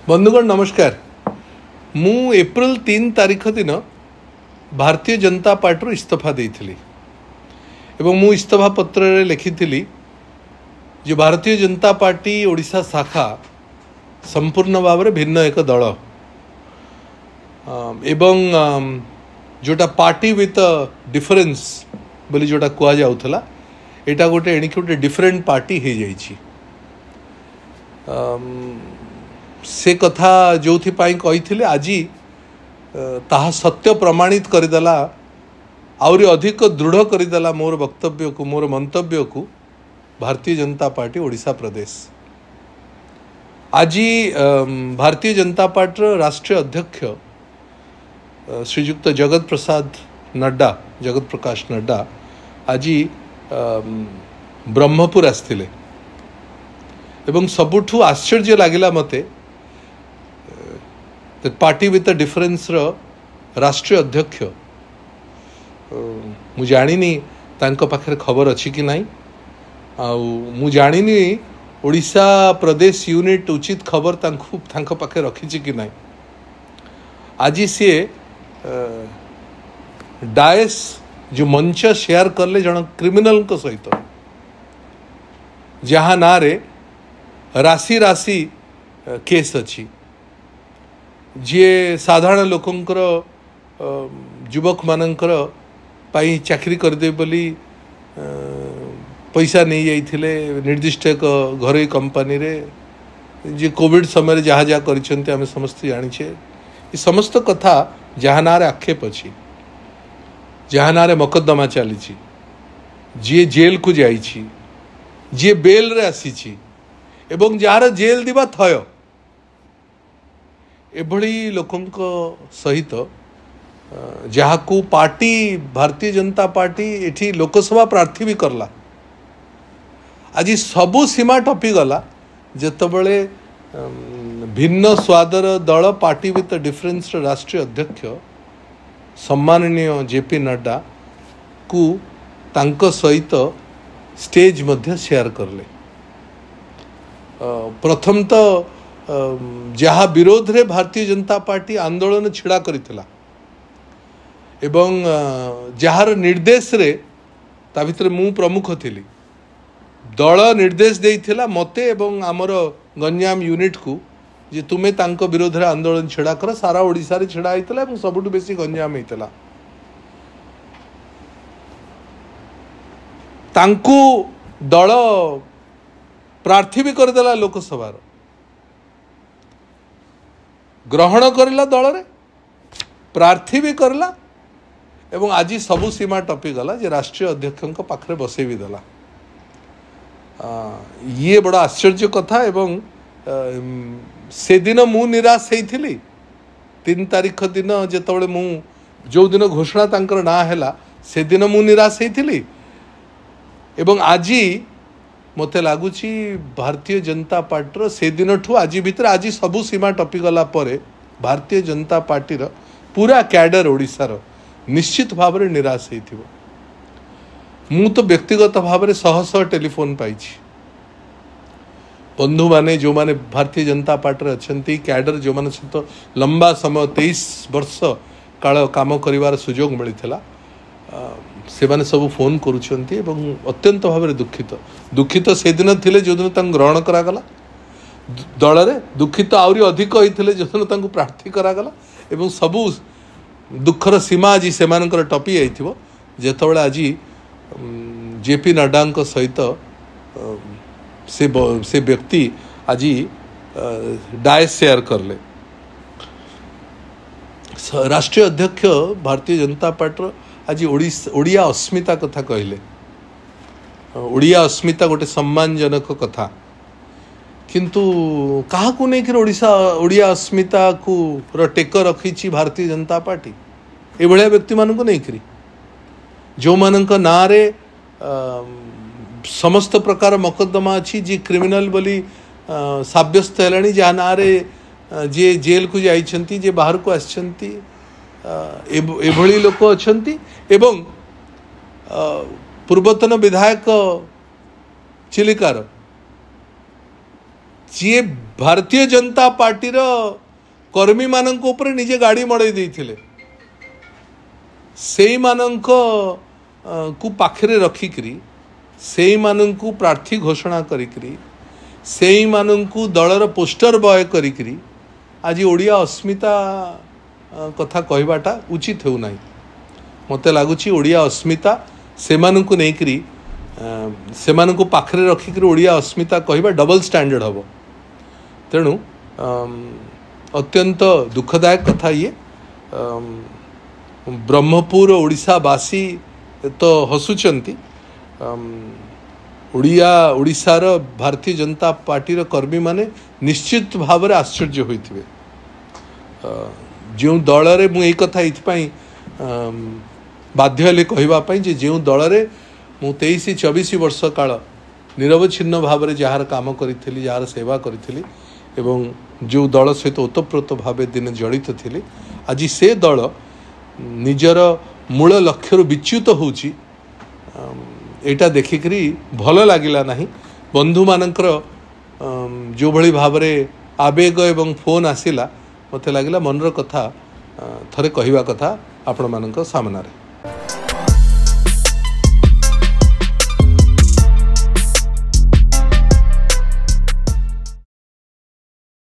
बंधुगण नमस्कार। मु एप्रिल 3 तारीख दिन भारतीय जनता पार्टी इस्तीफा देइथिली एवं मु इस्तीफा पत्र रे लिखिथिली जे भारतीय जनता पार्टी ओडिशा शाखा संपूर्ण भाव में भिन्न एक दल एवं जोटा पार्टी विथ डिफरेंस बोली जोटा कह जाउथला एटा गोटे एणिक गोटे डिफरेंट पार्टी हो जाइछि। से कथा जो कही आज ताहा सत्य प्रमाणित करदेला आउरी अधिक दृढ़ करदेला मोर वक्तव्य को मोर मंतव्य को भारतीय जनता पार्टी ओडिशा प्रदेश। आज भारतीय जनता पार्टी राष्ट्रीय अध्यक्ष श्रीयुक्त जगत प्रकाश नड्डा आज ब्रह्मपुर आसथिले एवं सबुठु आश्चर्य लगिला मते पार्टी विथ डिफरेंस राष्ट्रीय अध्यक्ष मु जानिनी तांको पाखरे खबर अच्छी कि नहीं मु जानिनी ओडिशा प्रदेश यूनिट उचित खबर तांको पाखे रखी कि नहीं। आज सी डायस जो मंच शेयर करले जन क्रिमिनल को सहित जहाँ ना रे राशि राशि केस अच्छी जी साधारण लोकंकर युवक मानकर पाई चाकरी करदे बोली पैसा नहीं जाइथिले निर्दिष्ट एक घरोई कंपनी रे जे कोविड समय जहाँ जहाँ करिसेंते आमे समस्त जानिछे। ये समस्त कथा जहाँ ना रे आक्षेप अच्छी जहाँ ना रे मकद्दमा चली जी जेल को जाइछि जी बेल रे आसीछि एवं जार जेल दिबा थय एभली लोकंक सहित जहाँ को पार्टी भारतीय जनता पार्टी एठी लोकसभा प्रार्थी भी करला आज सबू सीमा टपी गला जेतबले भिन्न स्वादर दल पार्टी विथ डिफरेंस राष्ट्रीय अध्यक्ष सम्माननीय जेपी नड्डा को तांको सहित स्टेज मध्य शेयर करले। प्रथम तो जहाँ विरोध रे भारतीय जनता पार्टी आंदोलन छिड़ा करितला एवं जार निर्देश रे ता भितर मु प्रमुख थिली दल निर्देश देइथिला मते एवं आमर गंजाम यूनिट को जे तुमे तांको विरोध रे आंदोलन छिड़ा कर सारा ओडिसा रे छिड़ा आइतला एवं सबुठु बेसी गंजाम आइतला तांको दल प्रार्थी भी करदेला लोकसभा ग्रहण करला दल रे प्रार्थी भी करला एवं आज सबू सीमा टपी गला जे राष्ट्रीय अध्यक्ष पाखरे बसई भी देला। ये बड़ा आश्चर्य कथा एवं से दिन मु निराश होइथिली 3 तारीख दिन जेतबळे मु जो दिन घोषणा तांकर ना हैला से दिन मु निराश होइथिली एवं आज मते लागुची भारतीय जनता पार्टी से दिन ठू आज भीतर आज सबू सीमा टपी गला परे भारतीय जनता पार्टी पूरा कैडर ओडिशार निश्चित भाव में निराश होइथिबो। मु तो व्यक्तिगत भाव में शह टेलीफोन पाइछि बंधु माने जो माने भारतीय जनता पार्टी अच्छी कैडर जो माने सहित लंबा समय 23 वर्ष काल काम करिवार सुजोग मिलिथिला से माने सब फोन करुछंती एवं अत्यंत भाव में दुखित से दिन थिले जो दिन तांको ग्रहण करागला दल रे दुखित आउरी अधिक होइथिले जो दिन तांको प्रार्थी करागला एवं सबू दुखर सीमा आज से मानकर टपी आइथिबो जेतबळे आज जेपी नड्डा सहित से व्यक्ति आज डायस शेयर करले। राष्ट्रीय अध्यक्ष भारतीय जनता पार्टी आज ओडिया अस्मिता कथा कहले ओडिया अस्मिता गोटे सम्मानजनक कथा किंतु कहा को नहीं ओडिशा ओडिया अस्मिता को टेक रखी भारतीय जनता पार्टी ए भलिया व्यक्ति मानक नहीं करी जो मानक ना रे समस्त प्रकार मकद्दमा अच्छी जी क्रिमिनल बोली साब्यस्त है जहाँ ना रे जे जेल को जाइछंती जे बाहर को आछंती एभली लोक अच्छंती एवं पूर्वतन विधायक चिलिकार जी भारतीय जनता पार्टी कर्मी मानक ऊपर निजे गाड़ी मड़ई देथिले सेई मानक को पाखरे रखिकरी सेई मानक को प्रार्थी घोषणा करिकरी सेई मानक को दलर पोस्टर बॉय करिकरी आज ओडिया अस्मिता कथा कहबाटा उचित हो नहीं मते लागुची ओडिया अस्मिता से मानक नेकरी से मानक पाखरे रखिकरी ओडिया अस्मिता कहबा डबल स्टैंडर्ड हबो तेणु अत्यंत दुखदायक कथा ये ब्रह्मपुर ओडिशावासी तो हसुचंती ओडिशार भारतीय जनता पार्टी कर्मी माने निश्चित भाव में आश्चर्य होइथिबे जो दल रे मु एई कथा इथपाई बाध्य हेले कहवाई जे जो दल रे मु 23-24 वर्ष काल निरवच्छिन्न भाव में जार काम करी जार सेवा करी एवं जो दल सहित ओतप्रोत भाव दिन जड़ित थी आज से दल निजर मूल लक्ष्य विच्युत होची एटा देखिकरी भल लगिला नहीं बंधु मानकर जो भली भाव में आवेग एवं फोन आसिला मते लगिला मनर कथा थरे कहवा कथा आपण मानक सामना रे।